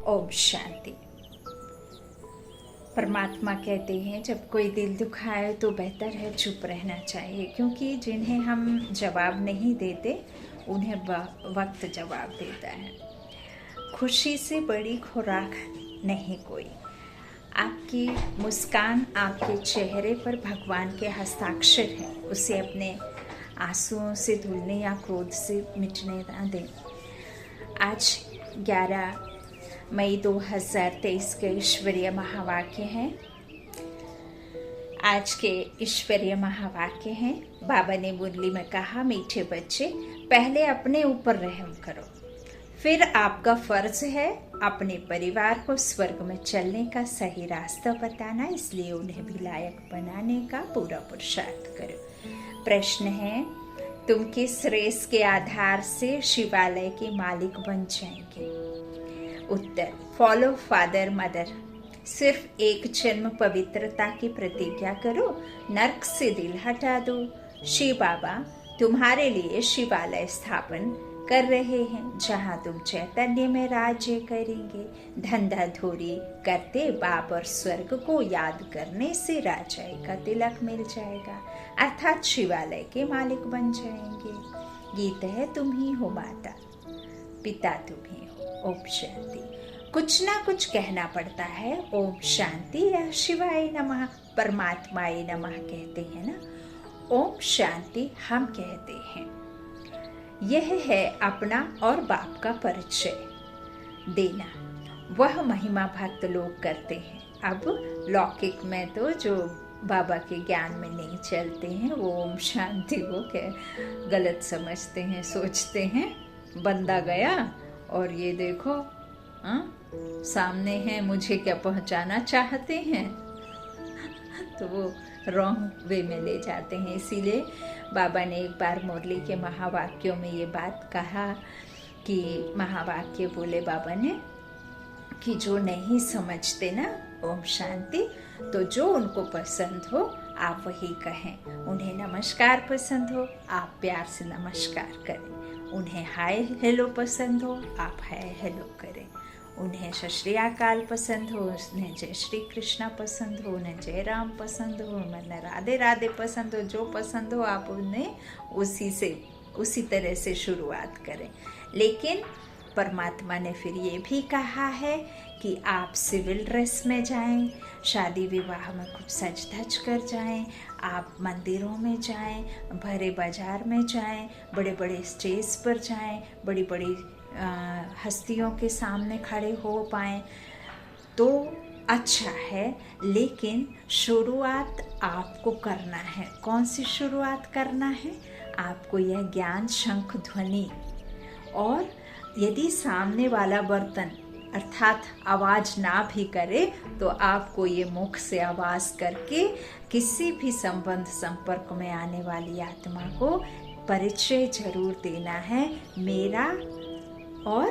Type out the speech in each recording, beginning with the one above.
ओम शांति। परमात्मा कहते हैं जब कोई दिल दुखाए तो बेहतर है चुप रहना चाहिए, क्योंकि जिन्हें हम जवाब नहीं देते उन्हें वक्त जवाब देता है। खुशी से बड़ी खुराक नहीं कोई। आपकी मुस्कान आपके चेहरे पर भगवान के हस्ताक्षर है, उसे अपने आंसुओं से धुलने या क्रोध से मिटने ना दें। आज 11 मई 2023 के ईश्वरीय महावाक्य हैं। आज के ईश्वरीय महावाक्य हैं, बाबा ने मुरली में कहा, मीठे बच्चे पहले अपने ऊपर रहम करो, फिर आपका फर्ज है अपने परिवार को स्वर्ग में चलने का सही रास्ता बताना, इसलिए उन्हें भी लायक बनाने का पूरा पुरुषार्थ करो। प्रश्न है, तुम किस रेस के आधार से शिवालय के मालिक बन जाएंगे? उत्तर, फॉलो फादर मदर। सिर्फ एक जन्म पवित्रता की प्रतिज्ञा करो, नर्क से दिल हटा दो। शिव बाबा तुम्हारे लिए शिवालय स्थापन कर रहे हैं, जहां तुम चैतन्य में राज्य करेंगे। धंधा धोरी करते बाप और स्वर्ग को याद करने से राजाई का तिलक मिल जाएगा, अर्थात शिवालय के मालिक बन जाएंगे। गीत है, तुम ही हो माता पिता तुम ही हो। ओम शांति। कुछ ना कुछ कहना पड़ता है। ओम शांति या शिवाय नमः, परमात्माय नमः कहते हैं ना। ओम शांति हम कहते हैं। यह है अपना और बाप का परिचय देना। वह महिमा भक्त लोग करते हैं। अब लौकिक में तो जो बाबा के ज्ञान में नहीं चलते हैं, वो ओम शांति को गलत समझते हैं, सोचते हैं बंदा गया और ये देखो सामने है, मुझे क्या पहुंचाना चाहते हैं, तो वो रॉन्ग वे में ले जाते हैं। इसीलिए बाबा ने एक बार मुरली के महावाक्यों में ये बात कहा कि महावाक्य बोले बाबा ने कि जो नहीं समझते ना ओम शांति, तो जो उनको पसंद हो आप वही कहें। उन्हें नमस्कार पसंद हो आप प्यार से नमस्कार करें। उन्हें हाय हेलो पसंद हो आप हाय हेलो करें। उन्हें सत श्री अकाल पसंद हो, उन्हें जय श्री कृष्णा पसंद हो, उन्हें जय राम पसंद हो, उन्हें राधे राधे पसंद हो, जो पसंद हो आप उन्हें उसी तरह से शुरुआत करें। लेकिन परमात्मा ने फिर ये भी कहा है कि आप सिविल ड्रेस में जाएं, शादी विवाह में खूब सज धज कर जाएं, आप मंदिरों में जाएं, भरे बाजार में जाएं, बड़े बड़े स्टेज पर जाएं, बड़ी बड़ी हस्तियों के सामने खड़े हो पाएं तो अच्छा है। लेकिन शुरुआत आपको करना है। कौन सी शुरुआत करना है? आपको यह ज्ञान शंख ध्वनि, और यदि सामने वाला बर्तन अर्थात आवाज ना भी करे तो आपको ये मुख से आवाज करके किसी भी संबंध संपर्क में आने वाली आत्मा को परिचय जरूर देना है, मेरा और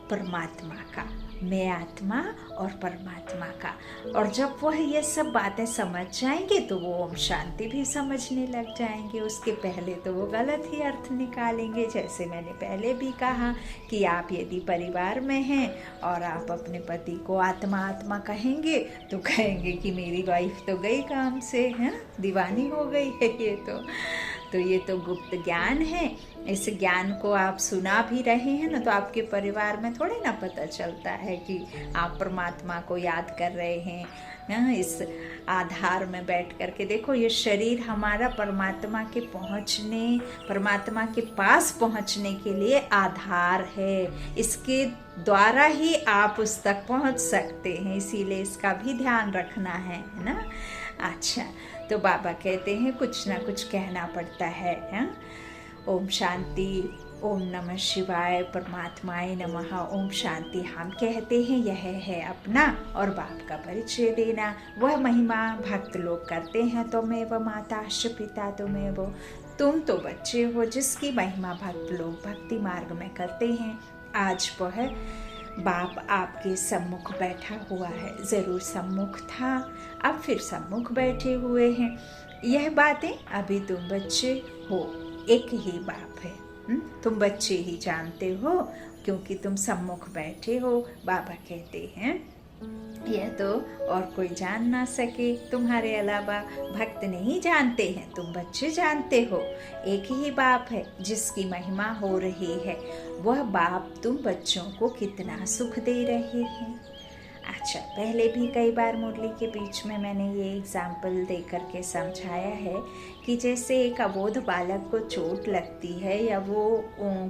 परमात्मा का, मैं आत्मा और परमात्मा का। और जब वह ये सब बातें समझ जाएंगे तो वो ओम शांति भी समझने लग जाएंगे। उसके पहले तो वो गलत ही अर्थ निकालेंगे। जैसे मैंने पहले भी कहा कि आप यदि परिवार में हैं और आप अपने पति को आत्मा आत्मा कहेंगे तो कहेंगे कि मेरी वाइफ तो गई काम से, है दीवानी हो गई है। ये तो गुप्त ज्ञान है। इस ज्ञान को आप सुना भी रहे हैं ना, तो आपके परिवार में थोड़े ना पता चलता है कि आप परमात्मा को याद कर रहे हैं। इस आधार में बैठ करके देखो, ये शरीर हमारा परमात्मा के पास पहुंचने के लिए आधार है। इसके द्वारा ही आप उस तक पहुंच सकते हैं, इसीलिए इसका भी ध्यान रखना है ना। अच्छा, तो बाबा कहते हैं कुछ ना कुछ कहना पड़ता है। ओम शांति, ओम नमः शिवाय, परमात्माय नमः। ओम शांति हम कहते हैं, यह है अपना और बाप का परिचय देना। वह महिमा भक्त लोग करते हैं, तुमेव माताश्च पिता तुमेव। तुम तो बच्चे हो जिसकी महिमा भक्त लोग भक्ति मार्ग में करते हैं। आज वह बाप आपके सम्मुख बैठा हुआ है, जरूर सम्मुख था, अब फिर सम्मुख बैठे हुए हैं। यह बातें अभी तुम बच्चे हो, एक ही बाप है, तुम बच्चे ही जानते हो। क्योंकि तुम सम्मुख बैठे हो। बाबा कहते हैं यह तो और कोई जान ना सके तुम्हारे अलावा, भक्त नहीं जानते हैं, तुम बच्चे जानते हो। एक ही बाप है जिसकी महिमा हो रही है, वह बाप तुम बच्चों को कितना सुख दे रहे हैं। अच्छा, पहले भी कई बार मुरली के बीच में मैंने ये एग्जाम्पल दे करके समझाया है कि जैसे एक अबोध बालक को चोट लगती है या वो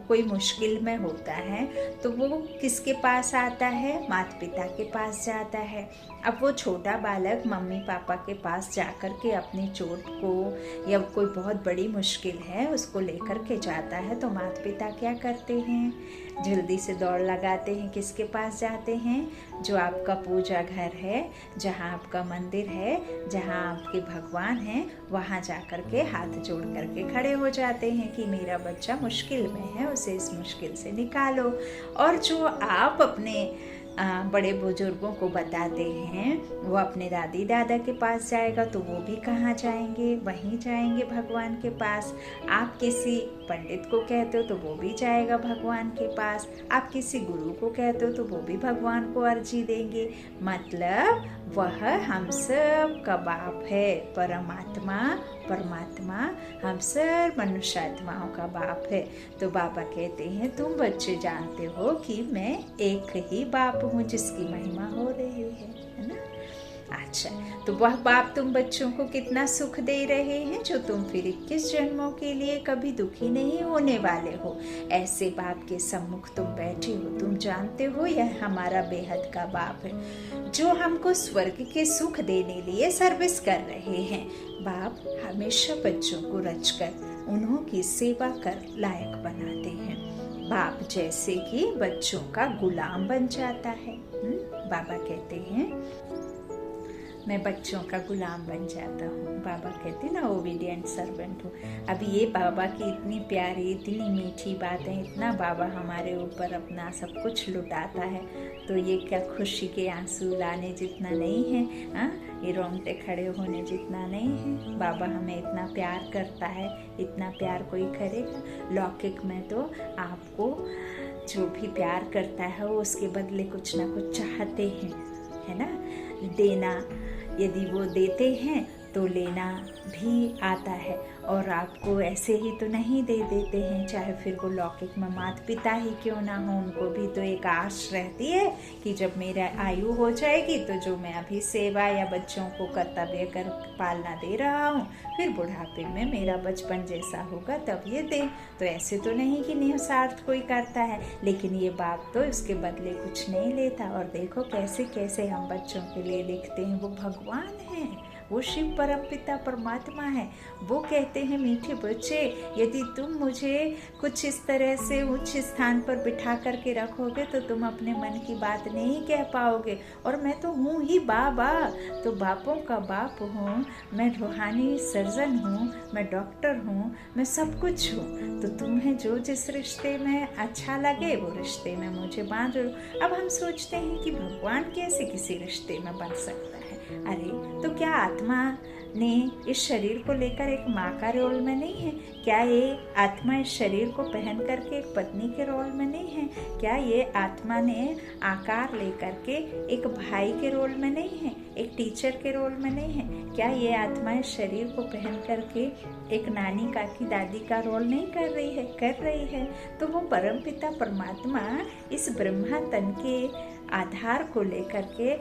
कोई मुश्किल में होता है तो वो किसके पास आता है, माता पिता के पास जाता है। अब वो छोटा बालक मम्मी पापा के पास जाकर के अपनी चोट को या कोई बहुत बड़ी मुश्किल है उसको लेकर के जाता है तो माता पिता क्या करते हैं, जल्दी से दौड़ लगाते हैं, किसके पास जाते हैं, जो आपका पूजा घर है, जहाँ आपका मंदिर है, जहाँ आपके भगवान हैं, वहाँ जाकर के हाथ जोड़ करके खड़े हो जाते हैं कि मेरा बच्चा मुश्किल में है, उसे इस मुश्किल से निकालो। और जो आप अपने बड़े बुजुर्गों को बताते हैं वो अपने दादी दादा के पास जाएगा तो वो भी कहाँ जाएंगे, वहीं जाएंगे भगवान के पास। आप किसी पंडित को कहते हो तो वो भी जाएगा भगवान के पास, आप किसी गुरु को कहते हो तो वो भी भगवान को अर्जी देंगे। मतलब वह हम सब का बाप है, परमात्मा हम सब मनुष्य आत्माओं का बाप है। तो बाबा कहते हैं तुम बच्चे जानते हो कि मैं एक ही बाप हूँ जिसकी महिमा हो रही है ना। अच्छा, तो वह बाप तुम बच्चों को कितना सुख दे रहे हैं जो तुम फिर 21 जन्मों के लिए कभी दुखी नहीं होने वाले हो। ऐसे बाप के सम्मुख तुम बैठे हो, तुम जानते हो यह हमारा बेहद का बाप है जो हमको स्वर्ग के सुख देने लिए सर्विस कर रहे हैं। बाप हमेशा बच्चों को रचकर उन्हों की सेवा कर लायक बनाते हैं। बाप जैसे कि बच्चों का गुलाम बन जाता है। बाबा कहते हैं मैं बच्चों का गुलाम बन जाता हूँ। बाबा कहते हैं ना ओबीडियंट सर्वेंट हूँ। अभी ये बाबा की इतनी प्यारी इतनी मीठी बातें, इतना बाबा हमारे ऊपर अपना सब कुछ लुटाता है तो ये क्या खुशी के आंसू लाने जितना नहीं है, ये रोंगटे खड़े होने जितना नहीं है। बाबा हमें इतना प्यार करता है, इतना प्यार कोई करेगा। लौकिक में तो आपको जो भी प्यार करता है वो उसके बदले कुछ ना कुछ चाहते हैं, है ना। देना यदि वो देते हैं तो लेना भी आता है, और आपको ऐसे ही तो नहीं दे देते हैं, चाहे फिर वो लौकिक में माता पिता ही क्यों ना हो। उनको भी तो एक आश रहती है कि जब मेरा आयु हो जाएगी तो जो मैं अभी सेवा या बच्चों को कर्तव्य कर पालना दे रहा हूँ फिर बुढ़ापे में मेरा बचपन जैसा होगा तब ये दे। तो ऐसे तो नहीं कि निस्वार्थ कोई करता है, लेकिन ये बाप तो इसके बदले कुछ नहीं लेता। और देखो कैसे कैसे हम बच्चों के लिए लिखते हैं, वो भगवान हैं, वो शिव परम पिता परमात्मा है। वो कहते हैं मीठे बच्चे यदि तुम मुझे कुछ इस तरह से उच्च स्थान पर बिठा करके रखोगे तो तुम अपने मन की बात नहीं कह पाओगे, और मैं तो हूँ ही बाबा, तो बापों का बाप हूँ, मैं रूहानी सर्जन हूँ, मैं डॉक्टर हूँ, मैं सब कुछ हूँ। तो तुम्हें जो जिस रिश्ते में अच्छा लगे वो रिश्ते में मुझे बांध लो। अब हम सोचते हैं कि भगवान कैसे किसी रिश्ते में बन सकता है। अरे तो क्या आत्मा ने इस शरीर को लेकर एक माँ का रोल में नहीं है? क्या ये आत्मा इस शरीर को पहन करके एक पत्नी के रोल में नहीं है? क्या ये आत्मा ने आकार लेकर के एक भाई के रोल में नहीं है, एक टीचर के रोल में नहीं है? क्या ये आत्मा इस शरीर को पहन करके एक नानी काकी दादी का रोल नहीं कर रही है? कर रही है। तो वो परमपिता परमात्मा इस ब्रह्मा तन के आधार को लेकर के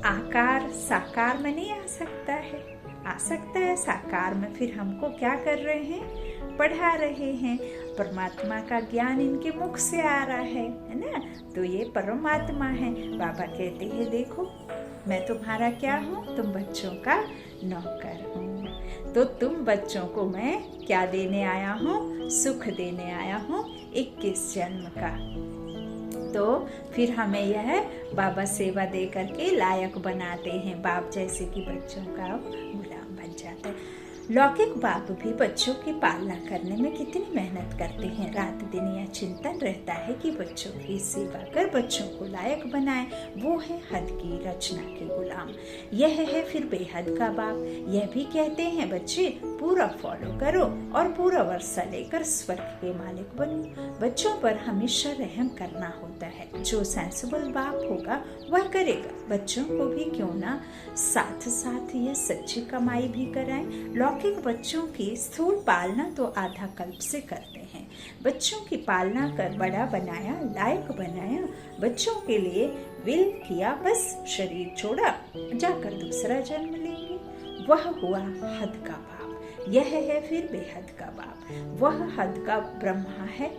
आकार साकार में नहीं आ सकता है? आ सकता है साकार में। फिर हमको क्या कर रहे हैं? पढ़ा रहे हैं। परमात्मा का ज्ञान इनके मुख से आ रहा है ना। तो ये परमात्मा है। बाबा कहते हैं देखो मैं तुम्हारा क्या हूँ? तुम बच्चों का नौकर हूँ। तो तुम बच्चों को मैं क्या देने आया हूँ? सुख देने आया हूँ 21 जन्म का। तो फिर हमें यह बाबा सेवा दे करके लायक बनाते हैं, बाप जैसे कि बच्चों का गुलाम बन जाता है। लौकिक बाप भी बच्चों की पालना करने में कितनी मेहनत करते हैं। रात दिन यह चिंतन रहता है कि बच्चों की सेवा कर बच्चों को लायक बनाए। वो है हद की रचना के गुलाम। यह है फिर बेहद का बाप। यह भी कहते हैं बच्चे पूरा फॉलो करो और पूरा वर्षा लेकर स्वर्ग के मालिक बनो। बच्चों पर हमेशा रहम करना होता है। जो सेंसिबल बाप होगा वह करेगा। बच्चों को भी क्यों ना साथ साथ यह सच्ची कमाई भी कराएं। लौकिक बच्चों की स्थूल पालना तो आधा कल्प से करते हैं। बच्चों की पालना कर बड़ा बनाया, लायक बनाया। बच्चों के लिए विल किया, बस शरीर छोड़ा, जाकर दूसरा जन्म लेंगे। वह हुआ हद का बाप। यह है फिर बेहद का बाप। वह हद का ब्रह्मा है।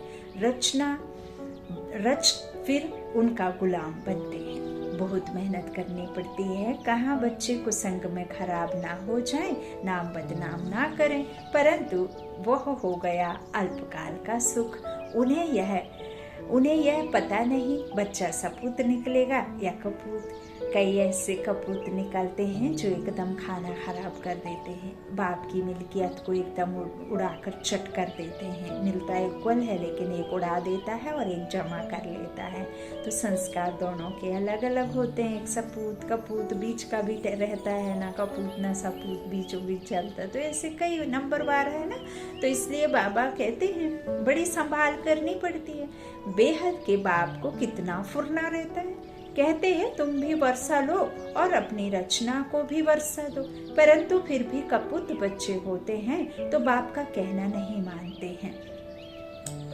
रच फिर उनका गुलाम बनते हैं। बहुत मेहनत करनी पड़ती है। कहाँ बच्चे को संग में खराब ना हो जाए, नाम बदनाम ना करें, परंतु वह हो गया अल्पकाल का सुख। उन्हें यह पता नहीं बच्चा सपूत निकलेगा या कपूत। कई ऐसे कपूत निकलते हैं जो एकदम खाना खराब कर देते हैं। बाप की मिल्कियत को एकदम उड़ाकर चट कर देते हैं। मिलता इक्वल है लेकिन एक उड़ा देता है और एक जमा कर लेता है। तो संस्कार दोनों के अलग अलग होते हैं। एक सपूत कपूत बीच का भी रहता है, ना कपूत ना सपूत, बीचों बीच चलता। तो ऐसे कई नंबरवार है ना। तो इसलिए बाबा कहते हैं बड़ी संभाल करनी पड़ती है। बेहद के बाप को कितना फुरना रहता है। कहते हैं तुम भी वर्षा लो और अपनी रचना को भी वर्षा दो, परंतु फिर भी कपूत बच्चे होते हैं तो बाप का कहना नहीं मानते हैं।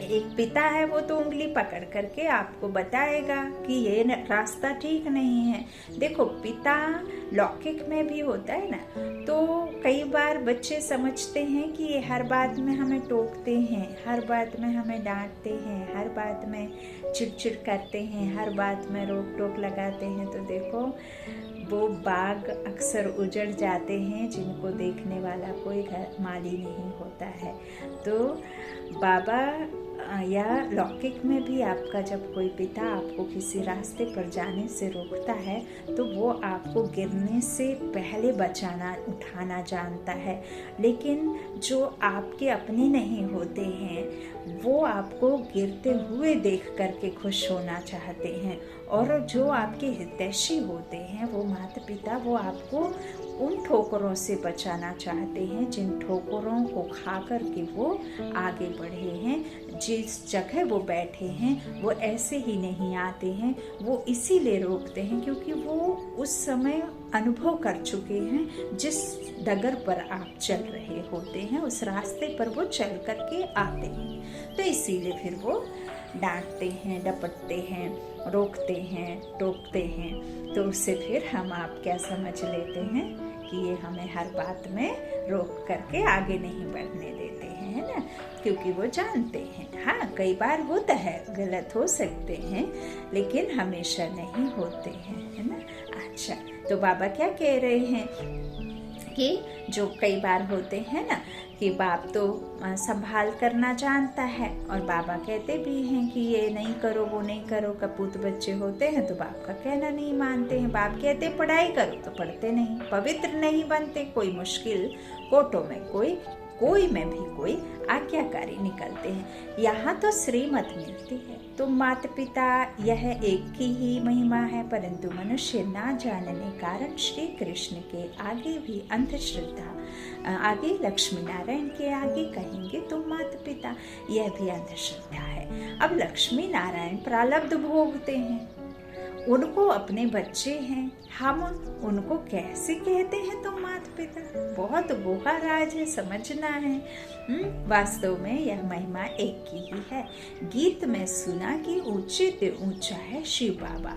एक पिता है वो तो उंगली पकड़ करके आपको बताएगा कि ये रास्ता ठीक नहीं है। देखो पिता लौकिक में भी होता है ना। तो कई बार बच्चे समझते हैं कि ये हर बात में हमें टोकते हैं, हर बात में हमें डांटते हैं, हर बात में चिड़चिड़ करते हैं, हर बात में रोक टोक लगाते हैं। तो देखो वो बाग अक्सर उजड़ जाते हैं जिनको देखने वाला कोई घर माली नहीं होता है। तो बाबा या लौकिक में भी आपका जब कोई पिता आपको किसी रास्ते पर जाने से रोकता है तो वो आपको गिरने से पहले बचाना उठाना जानता है। लेकिन जो आपके अपने नहीं होते हैं वो आपको गिरते हुए देख करके खुश होना चाहते हैं। और जो आपके हितैषी होते हैं वो माता पिता वो आपको उन ठोकरों से बचाना चाहते हैं जिन ठोकरों को खा कर के वो आगे बढ़े हैं। जिस जगह वो बैठे हैं वो ऐसे ही नहीं आते हैं। वो इसीलिए रोकते हैं क्योंकि वो उस समय अनुभव कर चुके हैं जिस डगर पर आप चल रहे होते हैं उस रास्ते पर वो चल करके आते हैं। तो इसीलिए फिर वो डांटते हैं, डपटते हैं, रोकते हैं, टोकते हैं। तो उससे फिर हम आप क्या समझ लेते हैं कि ये हमें हर बात में रोक करके आगे नहीं बढ़ने देते हैं, है ना। क्योंकि वो जानते हैं। हाँ कई बार होता है, गलत हो सकते हैं लेकिन हमेशा नहीं होते हैं, है ना। अच्छा तो बाबा क्या कह रहे हैं कि जो कई बार होते हैं ना कि बाप तो संभाल करना जानता है और बाबा कहते भी हैं कि ये नहीं करो वो नहीं करो। कपूत बच्चे होते हैं तो बाप का कहना नहीं मानते हैं। बाप कहते पढ़ाई करो तो पढ़ते नहीं, पवित्र नहीं बनते। कोई मुश्किल कोटों में कोई में भी कोई आज्ञाकारी निकलते हैं। यहाँ तो श्रीमत मिलती है। तो माता पिता यह एक की ही महिमा है, परंतु मनुष्य ना जानने कारण श्री कृष्ण के आगे भी अंधश्रद्धा, आगे लक्ष्मी नारायण के आगे कहेंगे तुम माता पिता, यह भी अंधश्रद्धा है। अब लक्ष्मी नारायण प्रारब्ध भोगते हैं, उनको अपने बच्चे हैं, हम उनको कैसे कहते हैं तुम माता पिता। बहुत गोहा राज है, समझना है। वास्तव में यह महिमा एक की ही है। गीत में सुना कि ऊंचे ते ऊंचा है शिव बाबा,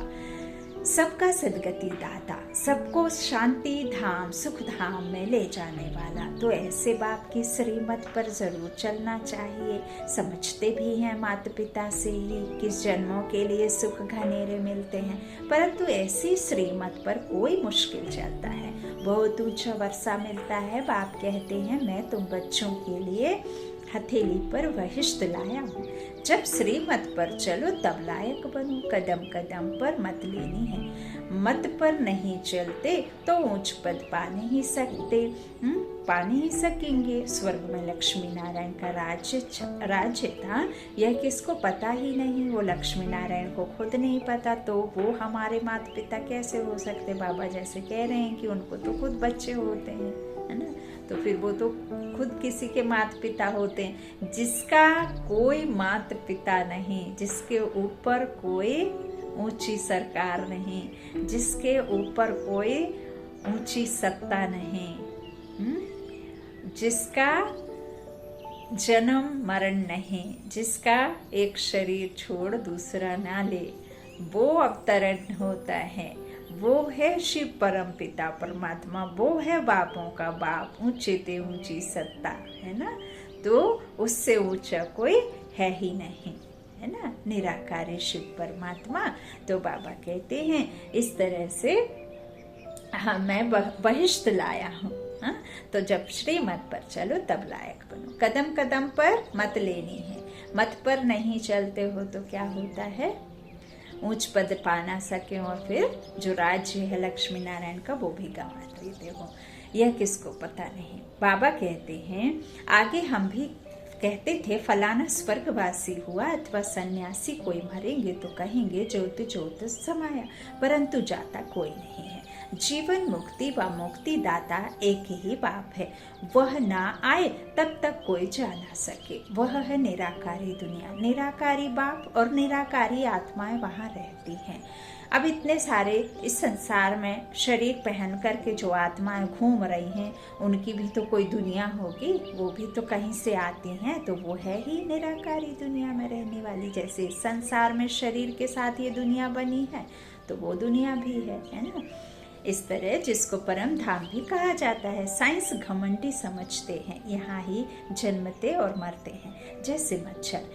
सबका सदगति दाता, सबको शांति धाम सुख धाम में ले जाने वाला। तो ऐसे बाप की श्रीमत पर जरूर चलना चाहिए। समझते भी हैं माता पिता से ही किस जन्मों के लिए सुख घनेरे मिलते हैं, परंतु ऐसी श्रीमत पर कोई मुश्किल चलता है। बहुत ऊंचा वर्षा मिलता है। बाप कहते हैं मैं तुम बच्चों के लिए हथेली पर वहिष्ठ लाया हूँ। जब श्रीमत पर चलो तब लायक बनो। कदम कदम पर मत लेनी है, मत पर नहीं चलते तो ऊंच पद पा नहीं सकते। पा नहीं सकेंगे। स्वर्ग में लक्ष्मी नारायण का राज्य था, यह किसको पता ही नहीं। वो लक्ष्मी नारायण को खुद नहीं पता, तो वो हमारे माता पिता कैसे हो सकते। बाबा जैसे कह रहे हैं कि उनको तो खुद बच्चे होते हैं, है ना, तो फिर वो तो खुद किसी के माता पिता होते हैं। जिसका कोई माता पिता नहीं, जिसके ऊपर कोई ऊंची सरकार नहीं, जिसके ऊपर कोई ऊंची सत्ता नहीं, जिसका जन्म मरण नहीं, जिसका एक शरीर छोड़ दूसरा ना ले, वो अवतरण होता है। वो है शिव परम पिता परमात्मा, वो है बापों का बाप, ऊंचे ते ऊंची सत्ता, है ना। तो उससे ऊंचा कोई है ही नहीं, है ना, निराकारी शिव परमात्मा। तो बाबा कहते हैं इस तरह से हाँ मैं बहिष्ठ लाया हूँ। हाँ, तो जब श्रीमत पर चलो तब लायक बनो। कदम कदम पर मत लेनी है, मत पर नहीं चलते हो तो क्या होता है, ऊंच पद पा ना सके और फिर जो राज्य है लक्ष्मी नारायण का वो भी गंवा देते हो। यह किसको पता नहीं। बाबा कहते हैं आगे हम भी कहते थे फलाना स्वर्गवासी हुआ अथवा सन्यासी कोई मरेंगे तो कहेंगे ज्योत ज्योत समाया, परंतु जाता कोई नहीं है। जीवन मुक्ति व मुक्ति दाता एक ही बाप है, वह ना आए तब तक कोई जा ना सके। वह है निराकारी दुनिया, निराकारी बाप और निराकारी आत्माएं वहाँ रहती हैं। अब इतने सारे इस संसार में शरीर पहन करके जो आत्माएं घूम रही हैं, उनकी भी तो कोई दुनिया होगी, वो भी तो कहीं से आती हैं, तो वो है ही निराकारी दुनिया में रहने वाली। जैसे इस संसार में शरीर के साथ ये दुनिया बनी है, तो वो दुनिया भी है ना। इस तरह जिसको परम धाम भी कहा जाता है। साइंस घमंडी समझते हैं, यहाँ ही जन्मते और मरते हैं जैसे मच्छर।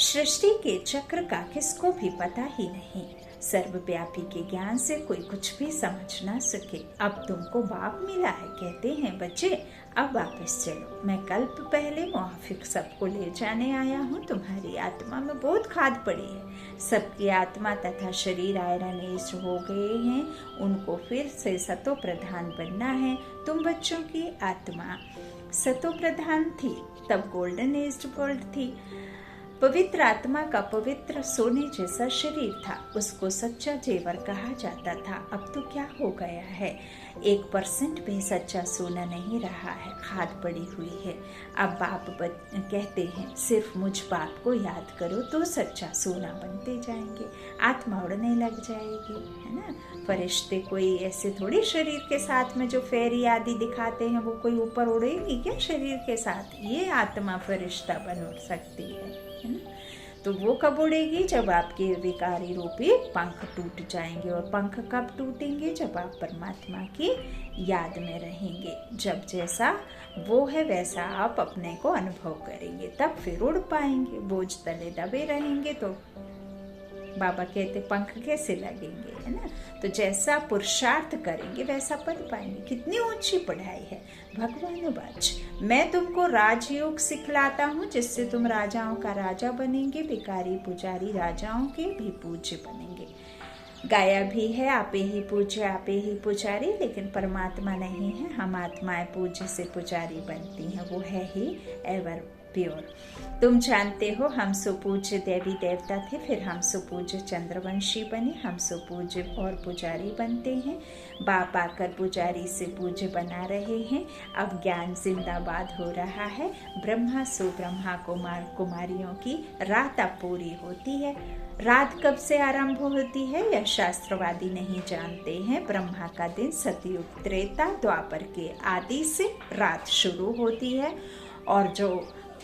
सृष्टि के चक्र का किसको भी पता ही नहीं। सर्वव्यापी के ज्ञान से कोई कुछ भी समझ ना सके। अब तुमको बाप मिला है, कहते हैं बच्चे अब वापस चलो। मैं कल्प पहले मुआफिक सबको ले जाने आया हूँ। तुम्हारी आत्मा में बहुत खाद पड़ी है। सबकी आत्मा तथा शरीर आयरनेज हो गए हैं, उनको फिर से सतो प्रधान बनना है। तुम बच्चों की आत्मा सतो प्रधान थी, तब गोल्डन एज वर्ल्ड थी। पवित्र आत्मा का पवित्र सोने जैसा शरीर था, उसको सच्चा जेवर कहा जाता था। अब तो क्या हो गया है, 1% भी सच्चा सोना नहीं रहा है, खाद पड़ी हुई है। अब बाप कहते हैं सिर्फ मुझ बाप को याद करो तो सच्चा सोना बनते जाएंगे, आत्मा उड़ने लग जाएगी, है ना। फरिश्ते कोई ऐसे थोड़ी शरीर के साथ में जो फेरी आदि दिखाते हैं, वो कोई ऊपर उड़ेगी क्या शरीर के साथ? ये आत्मा फरिश्ता बन उड़ सकती है ना। तो वो कब उड़ेगी? जब आपके विकारी रूपी पंख टूट जाएंगे। और पंख कब टूटेंगे? जब आप परमात्मा की याद में रहेंगे। जब जैसा वो है वैसा आप अपने को अनुभव करेंगे, तब फिर उड़ पाएंगे। बोझ तले दबे रहेंगे तो बाबा कहते पंख कैसे लगेंगे, है ना। तो जैसा पुरुषार्थ करेंगे वैसा पढ़ पाएंगे। कितनी ऊंची पढ़ाई है भगवानुवाच। मैं तुमको राजयोग सिखलाता हूँ जिससे तुम राजाओं का राजा बनेंगे, भिखारी पुजारी राजाओं के भी पूज्य बनेंगे। गाया भी है आपे ही पूज्य आपे ही पुजारी, लेकिन परमात्मा नहीं है। हम आत्माएं पूज्य से पुजारी बनती हैं, वो है ही एवर प्योर। तुम जानते हो हम सुपूज्य देवी देवता थे, फिर हम सुपूज्य चंद्रवंशी बने, हम सुपूज्य और पुजारी बनते हैं। बाप आकर पुजारी से पूज्य बना रहे हैं। अब ज्ञान जिंदाबाद हो रहा है। ब्रह्मा सुब्रह्मा कुमार कुमारियों की रात अब पूरी होती है। रात कब से आरंभ होती है यह शास्त्रवादी नहीं जानते हैं। ब्रह्मा का दिन सतयुग त्रेता द्वापर के आदि से रात शुरू होती है। और जो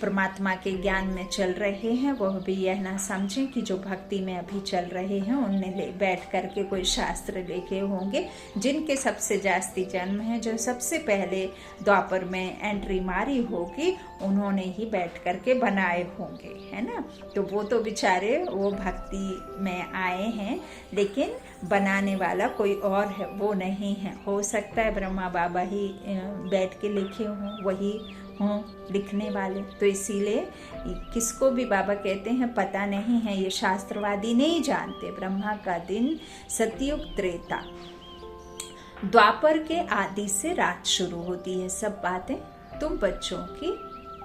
परमात्मा के ज्ञान में चल रहे हैं वह भी यह ना समझें कि जो भक्ति में अभी चल रहे हैं उनने बैठ करके कोई शास्त्र लिखे होंगे। जिनके सबसे जास्ती जन्म है, जो सबसे पहले द्वापर में एंट्री मारी होगी, उन्होंने ही बैठ करके बनाए होंगे, है ना। तो वो तो बेचारे वो भक्ति में आए हैं, लेकिन बनाने वाला कोई और है, वो नहीं है। हो सकता है ब्रह्मा बाबा ही बैठ के लिखे हों, वही हों लिखने वाले। तो इसीलिए किसको भी बाबा कहते हैं पता नहीं है, ये शास्त्रवादी नहीं जानते। ब्रह्मा का दिन सतयुग त्रेता द्वापर के आदि से रात शुरू होती है। सब बातें तुम बच्चों की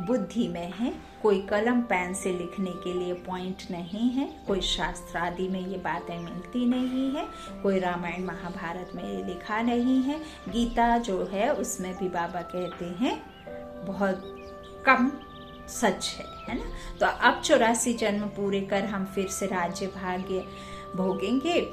बुद्धि में है। कोई कलम पेन से लिखने के लिए पॉइंट नहीं है, कोई शास्त्र आदि में ये बातें मिलती नहीं है, कोई रामायण महाभारत में ये लिखा नहीं है। गीता जो है उसमें भी बाबा कहते हैं बहुत कम सच है ना। तो अब 84 जन्म पूरे कर हम फिर से राज्य भाग्य भोगेंगे।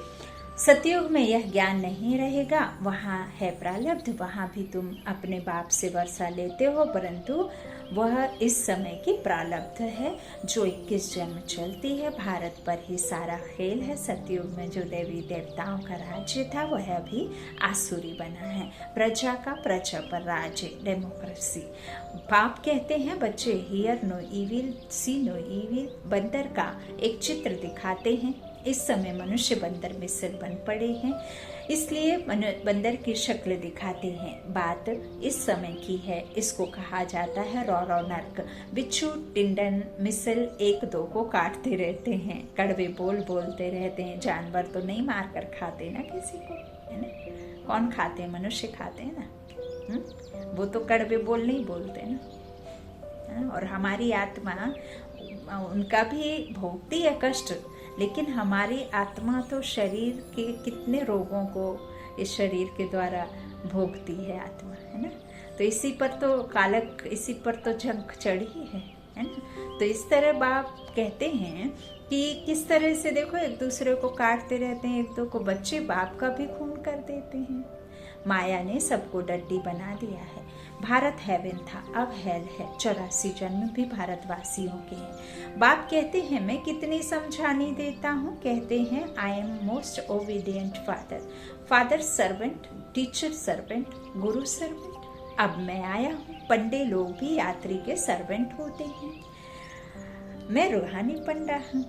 सतयुग में यह ज्ञान नहीं रहेगा, वहाँ है प्रारब्ध, वहाँ भी तुम अपने बाप से वर्षा लेते हो, परंतु वह इस समय की प्रारब्ध है जो 21 जन्म चलती है। भारत पर ही सारा खेल है। सतयुग में जो देवी देवताओं का राज्य था वह अभी आसुरी बना है। प्रजा का प्रजा पर राज्य, डेमोक्रेसी। बाप कहते हैं बच्चे hear no evil see no evil. बंदर का एक चित्र दिखाते हैं। इस समय मनुष्य बंदर मिसल बन पड़े हैं, इसलिए बंदर की शक्ल दिखाते हैं। बात इस समय की है। इसको कहा जाता है रौ नर्क। बिच्छू टिंडन मिसल एक दो को काटते रहते हैं, कड़वे बोल बोलते रहते हैं। जानवर तो नहीं मार कर खाते ना किसी को, है ना। कौन खाते हैं? मनुष्य खाते हैं ना। वो तो कड़वे बोल नहीं बोलते ना। और हमारी आत्मा उनका भी भोगती है कष्ट, लेकिन हमारी आत्मा तो शरीर के कितने रोगों को इस शरीर के द्वारा भोगती है आत्मा, है ना। तो इसी पर तो कालक, इसी पर तो जंग चढ़ी है ना। तो इस तरह बाप कहते हैं कि किस तरह से देखो एक दूसरे को काटते रहते हैं, एक दो को बच्चे बाप का भी खून कर देते हैं। माया ने सबको डड्डी बना दिया है। भारत हेवन था, अब हेल है। 84 जन्म भी भारतवासियों के हैं। बाप कहते हैं मैं कितनी समझानी देता हूँ। कहते हैं I am most obedient father. Father servant, teacher servant, Guru servant. अब मैं आया हूँ। पंडे लोग भी यात्री के सर्वेंट होते हैं। मैं रूहानी पंडा हूँ,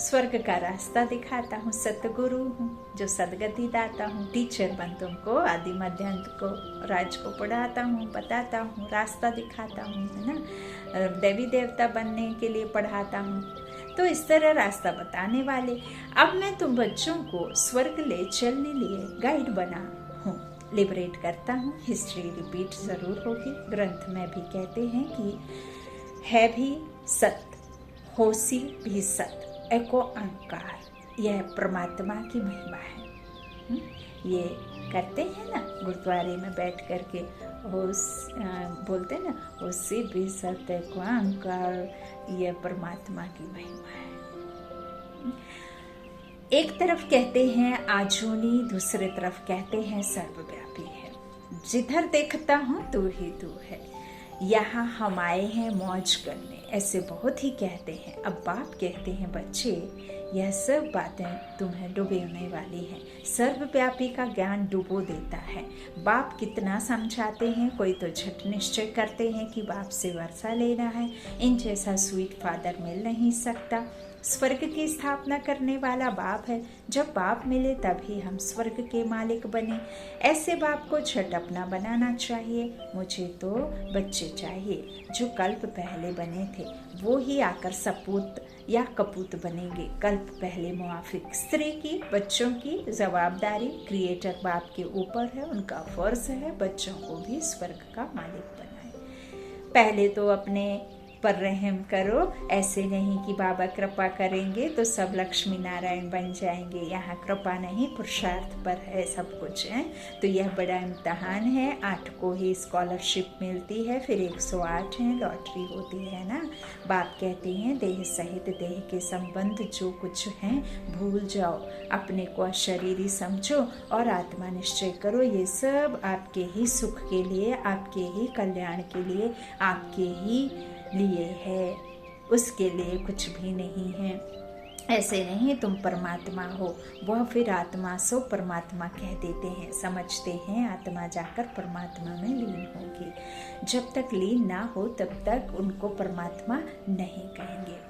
स्वर्ग का रास्ता दिखाता हूँ। सतगुरु हूँ जो सदगति दाता हूँ। टीचर बन तुमको आदि मध्य अंत को राज को पढ़ाता हूँ, बताता हूँ, रास्ता दिखाता हूँ, है ना। देवी देवता बनने के लिए पढ़ाता हूँ, तो इस तरह रास्ता बताने वाले। अब मैं तुम बच्चों को स्वर्ग ले चलने लिए गाइड बना हूँ, लिबरेट करता हूँ। हिस्ट्री रिपीट जरूर होगी। ग्रंथ में भी कहते हैं कि है भी सत्य, होसी भी सत, एको अंकार। यह परमात्मा की महिमा है। ये करते हैं ना गुरुद्वारे में बैठ करके, होस बोलते हैं ना, होसी भी सत, एको अंकार। यह परमात्मा की महिमा है। एक तरफ कहते हैं आजूनी, दूसरे तरफ कहते हैं सर्वव्यापी है। जिधर देखता हूँ तू ही तू है, यहाँ हम आए हैं मौज करने, ऐसे बहुत ही कहते हैं। अब बाप कहते हैं बच्चे यह सब बातें तुम्हें डुबोने वाली हैं। सर्वव्यापी का ज्ञान डुबो देता है। बाप कितना समझाते हैं, कोई तो झट निश्चय करते हैं कि बाप से वर्षा लेना है। इन जैसा स्वीट फादर मिल नहीं सकता। स्वर्ग की स्थापना करने वाला बाप है। जब बाप मिले तभी हम स्वर्ग के मालिक बने। ऐसे बाप को झट अपना बनाना चाहिए। मुझे तो बच्चे चाहिए जो कल्प पहले बने थे, वो ही आकर सपूत या कपूत बनेंगे। कल्प पहले मुआफिक। स्त्री की, बच्चों की जवाबदारी क्रिएटर बाप के ऊपर है। उनका फर्ज है बच्चों को भी स्वर्ग का मालिक बनाए। पहले तो अपने पर रहम करो। ऐसे नहीं कि बाबा कृपा करेंगे तो सब लक्ष्मी नारायण बन जाएंगे। यहाँ कृपा नहीं, पुरुषार्थ पर है सब कुछ है। तो यह बड़ा इम्तहान है। 8 को ही स्कॉलरशिप मिलती है, फिर 108 है, लॉटरी होती है ना। बाप कहते हैं देह सहित देह के संबंध जो कुछ हैं भूल जाओ, अपने को अशरीरी समझो और आत्मा निश्चय करो। ये सब आपके ही सुख के लिए, आपके ही कल्याण के लिए, आपके ही लिए है, उसके लिए कुछ भी नहीं है। ऐसे नहीं तुम परमात्मा हो, वह फिर आत्मा सो परमात्मा कह देते हैं। समझते हैं आत्मा जाकर परमात्मा में लीन होगी। जब तक लीन ना हो तब तक उनको परमात्मा नहीं कहेंगे।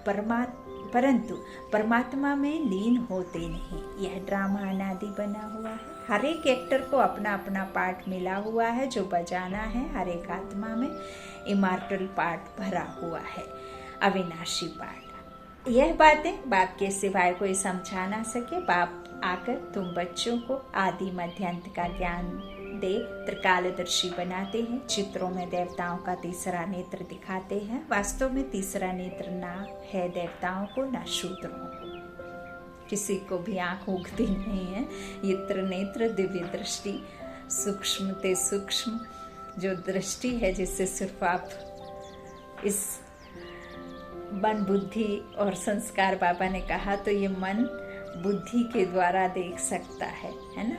परंतु परमात्मा में लीन होते नहीं। यह ड्रामा अनादि बना हुआ है। हर एक एक्टर को अपना अपना पार्ट मिला हुआ है जो बजाना है। हर एक आत्मा में इमॉर्टल पार्ट भरा हुआ है, अविनाशी पार्ट। यह बातें बाप के सिवाय कोई समझा ना सके। बाप आकर तुम बच्चों को आदि मध्य अंत का ज्ञान दे त्रिकालदर्शी बनाते हैं। चित्रों में देवताओं का तीसरा नेत्र दिखाते हैं। वास्तव में तीसरा नेत्र ना है देवताओं को ना शूद्रों को, किसी को भी आंख उगती नहीं है। ये त्रिनेत्र दिव्य दृष्टि, सूक्ष्म ते सूक्ष्म जो दृष्टि है, जिससे सिर्फ आप इस मन बुद्धि और संस्कार, बाबा ने कहा तो ये मन बुद्धि के द्वारा देख सकता है ना।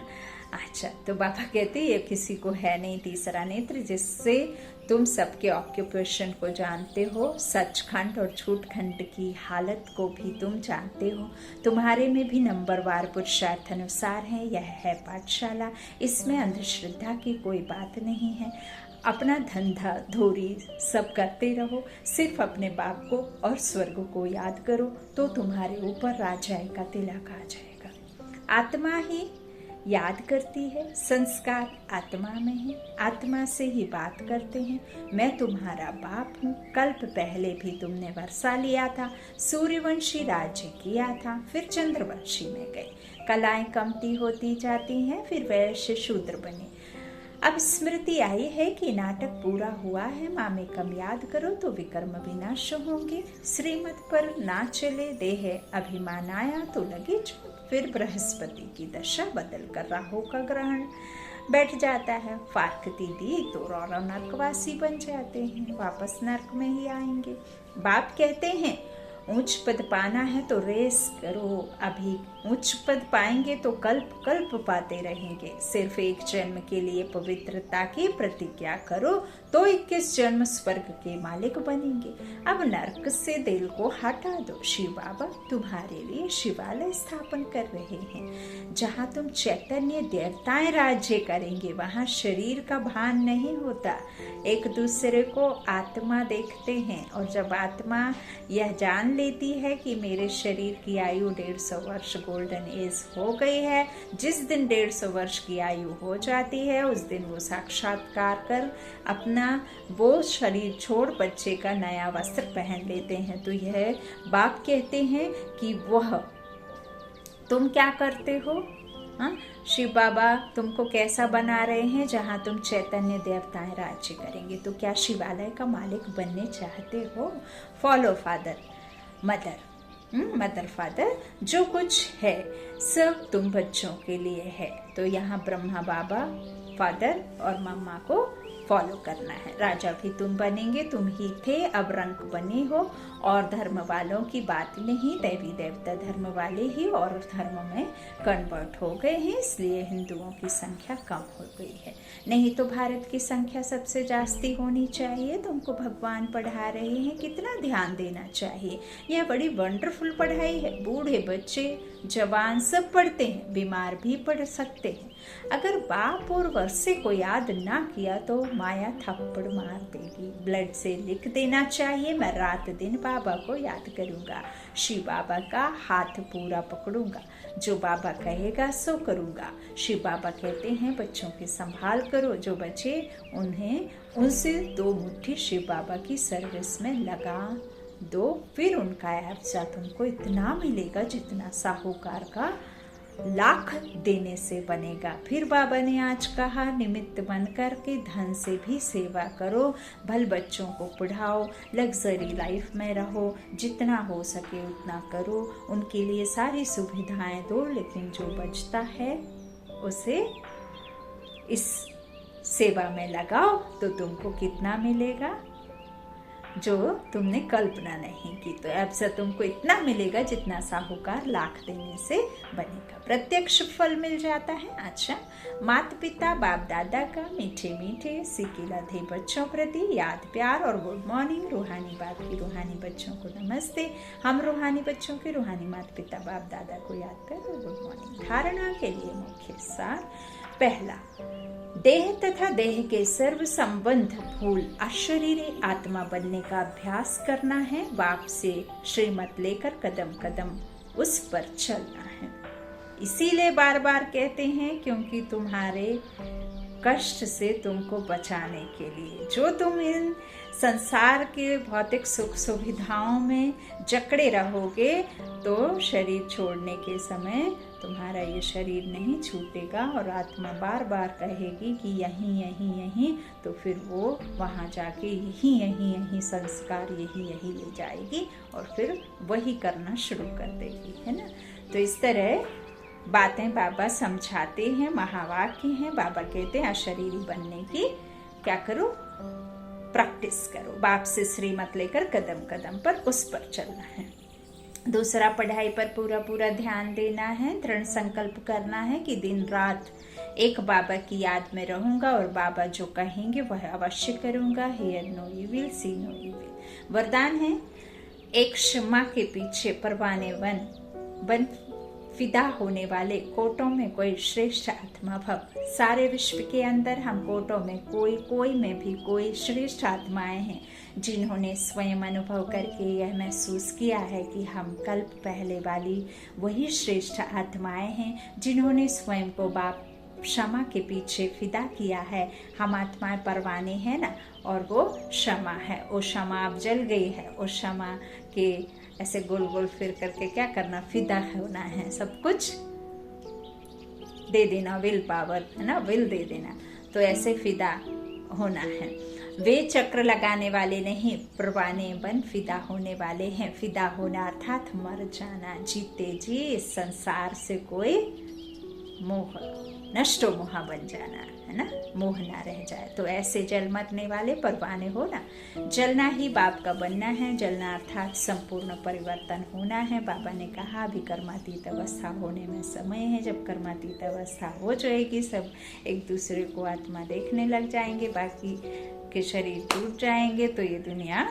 अच्छा, तो बाबा कहते हैं ये किसी को है नहीं तीसरा नेत्र, जिससे तुम सबके ऑक्यूपेशन को जानते हो, सचखंड और झूठखंड की हालत को भी तुम जानते हो। तुम्हारे में भी नंबरवार पुरुषार्थ अनुसार है। यह है पाठशाला, इसमें अंधश्रद्धा की कोई बात नहीं है। अपना धंधा धोरी सब करते रहो, सिर्फ अपने बाप को और स्वर्ग को याद करो, तो तुम्हारे ऊपर राजाए का तिलक आ जाएगा। आत्मा ही याद करती है, संस्कार आत्मा में है, आत्मा से ही बात करते हैं। मैं तुम्हारा बाप हूँ। कल्प पहले भी तुमने वर्षा लिया था, सूर्यवंशी राज्य किया था, फिर चंद्रवंशी में गए। कलाएं कमती होती जाती हैं, फिर वैश्य शूद्र बने। अब स्मृति आई है कि नाटक पूरा हुआ है। मामे कम याद करो तो विकर्म विनाश होंगे। श्रीमत पर ना चले देह अभिमान आया तो लगे चोट। फिर बृहस्पति की दशा बदल कर राहु का ग्रहण बैठ जाता है। फारकती दी तो रौरव नर्कवासी बन जाते हैं, वापस नर्क में ही आएंगे। बाप कहते हैं ऊंच पद पाना है तो रेस करो, अभी उच्च पद पाएंगे तो कल्प कल्प पाते रहेंगे। सिर्फ एक जन्म के लिए पवित्रता की प्रतिज्ञा करो तो 21 जन्म स्वर्ग के मालिक बनेंगे। अब नरक से दिल को हटा दो। शिव बाबा तुम्हारे लिए शिवालय स्थापन कर रहे हैं। जहाँ तुम चैतन्य देवताएं राज्य करेंगे, वहाँ शरीर का भान नहीं होता। एक दूसरे को आत्मा देखते हैं, और जब आत्मा यह जान लेती है कि मेरे शरीर की आयु 150 वर्ष गोल्डन एज हो गई है, जिस दिन 150 वर्ष की आयु हो जाती है उस दिन वो साक्षात्कार कर अपना वो शरीर छोड़ बच्चे का नया वस्त्र पहन लेते हैं। तो यह बाप कहते हैं कि वह तुम क्या करते हो। हाँ, शिव बाबा तुमको कैसा बना रहे हैं, जहाँ तुम चैतन्य देवताएं राज्य करेंगे। तो क्या शिवालय का मालिक बनने चाहते हो? फॉलो फादर मदर फादर, जो कुछ है सब तुम बच्चों के लिए है। तो यहाँ ब्रह्मा बाबा फादर और मम्मा को फॉलो करना है। राजा भी तुम बनेंगे, तुम ही थे, अब रंक बने हो। और धर्म वालों की बात नहीं, देवी देवता धर्म वाले ही और धर्म में कन्वर्ट हो गए हैं, इसलिए हिंदुओं की संख्या कम हो गई है। नहीं तो भारत की संख्या सबसे जास्ती होनी चाहिए। तुमको भगवान पढ़ा रहे हैं, कितना ध्यान देना चाहिए। यह बड़ी वंडरफुल पढ़ाई है। बूढ़े बच्चे जवान सब पढ़ते हैं, बीमार भी पढ़ सकते हैं। अगर बाप और वर्षे को याद ना किया तो माया थप्पड़ मार देगी। ब्लड से लिख देना चाहिए, मैं रात दिन बाबा को याद करूंगा, शिव बाबा का हाथ पूरा पकड़ूंगा, जो बाबा कहेगा सो करूंगा। शिव बाबा कहते हैं बच्चों की संभाल करो, जो बचे उनसे 2 मुट्ठी शिव बाबा की सर्विस में लगा दो। फिर उनका एब्जा तुमको इतना मिलेगा जितना साहूकार का लाख देने से बनेगा। फिर बाबा ने आज कहा, निमित्त बन करके धन से भी सेवा करो, भल बच्चों को पढ़ाओ, लग्जरी लाइफ में रहो, जितना हो सके उतना करो, उनके लिए सारी सुविधाएं दो, लेकिन जो बचता है उसे इस सेवा में लगाओ। तो तुमको कितना मिलेगा जो तुमने कल्पना नहीं की। तो अब से तुमको इतना मिलेगा जितना साहूकार लाख देने से बनेगा। प्रत्यक्ष फल मिल जाता है। अच्छा, माता पिता बाप दादा का मीठे मीठे सिकिलाधे बच्चों प्रति याद प्यार और गुड मॉर्निंग। रूहानी बाप की रूहानी बच्चों को नमस्ते। हम रूहानी बच्चों के रूहानी माता पिता बाप दादा को याद कर और गुड मॉर्निंग। धारणा के लिए मुख्य सार: पहला, देह तथा देह के सर्व संबंध भूल अशरीरी आत्मा बनने का अभ्यास करना है। बाप से श्रीमत लेकर कदम कदम उस पर चलना है। इसीलिए बार बार कहते हैं, क्योंकि तुम्हारे कष्ट से तुमको बचाने के लिए। जो तुम इन संसार के भौतिक सुख सुविधाओं में जकड़े रहोगे तो शरीर छोड़ने के समय तुम्हारा ये शरीर नहीं छूटेगा और आत्मा बार बार कहेगी कि यहीं यहीं यहीं, तो फिर वो वहाँ जाके यहीं यहीं यहीं संस्कार यहीं यहीं ले जाएगी और फिर वही करना शुरू कर देगी, है ना। तो इस तरह बातें बाबा समझाते हैं, महावाक्य हैं। बाबा कहते हैं अशरीरी बनने की क्या करो, प्रैक्टिस करो। बाप से श्रीमत लेकर कदम कदम पर उस पर चलना है। दूसरा, पढ़ाई पर पूरा पूरा ध्यान देना है। दृढ़ संकल्प करना है कि दिन रात एक बाबा की याद में रहूंगा और बाबा जो कहेंगे वह अवश्य करूंगा। Hear no evil, see no evil. वरदान है, एक क्षमा के पीछे परवाने बन फिदा होने वाले कोटों में कोई श्रेष्ठ आत्मा भव। सारे विश्व के अंदर हम कोटों में कोई में भी कोई श्रेष्ठ आत्माएं हैं जिन्होंने स्वयं अनुभव करके यह महसूस किया है कि हम कल्प पहले वाली वही श्रेष्ठ आत्माएं हैं जिन्होंने स्वयं को बाप क्षमा के पीछे फिदा किया है। हम आत्माएं परवाने हैं ना, और वो क्षमा है। वो क्षमा अब जल गई है। उस क्षमा के ऐसे गोल गोल फिर करके क्या करना, फिदा होना है। सब कुछ दे देना, विल पावर है ना, विल दे देना। तो ऐसे फिदा होना है। वे चक्र लगाने वाले नहीं, परवाने बन फिदा होने वाले हैं। फिदा होना अर्थात मर जाना। जीते जी इस संसार से कोई मोह, नष्टो मोह बन जाना, है ना, मोह ना रह जाए। तो ऐसे जल मरने वाले परवाने हो ना। जलना ही बाप का बनना है। जलना अर्थात संपूर्ण परिवर्तन होना है। बाबा ने कहा अभी कर्मातीत अवस्था होने में समय है। जब कर्मातीत अवस्था हो जाएगी, सब एक दूसरे को आत्मा देखने लग जाएंगे, बाकी के शरीर टूट जाएंगे, तो ये दुनिया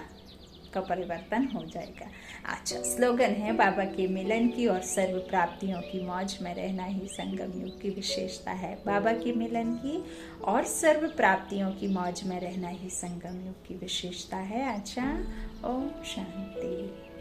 का परिवर्तन हो जाएगा। अच्छा, स्लोगन है, बाबा के मिलन की और सर्व प्राप्तियों की मौज में रहना ही संगम युग की विशेषता है। बाबा के मिलन की और सर्व प्राप्तियों की मौज में रहना ही संगम युग की विशेषता है। अच्छा, ओम शांति।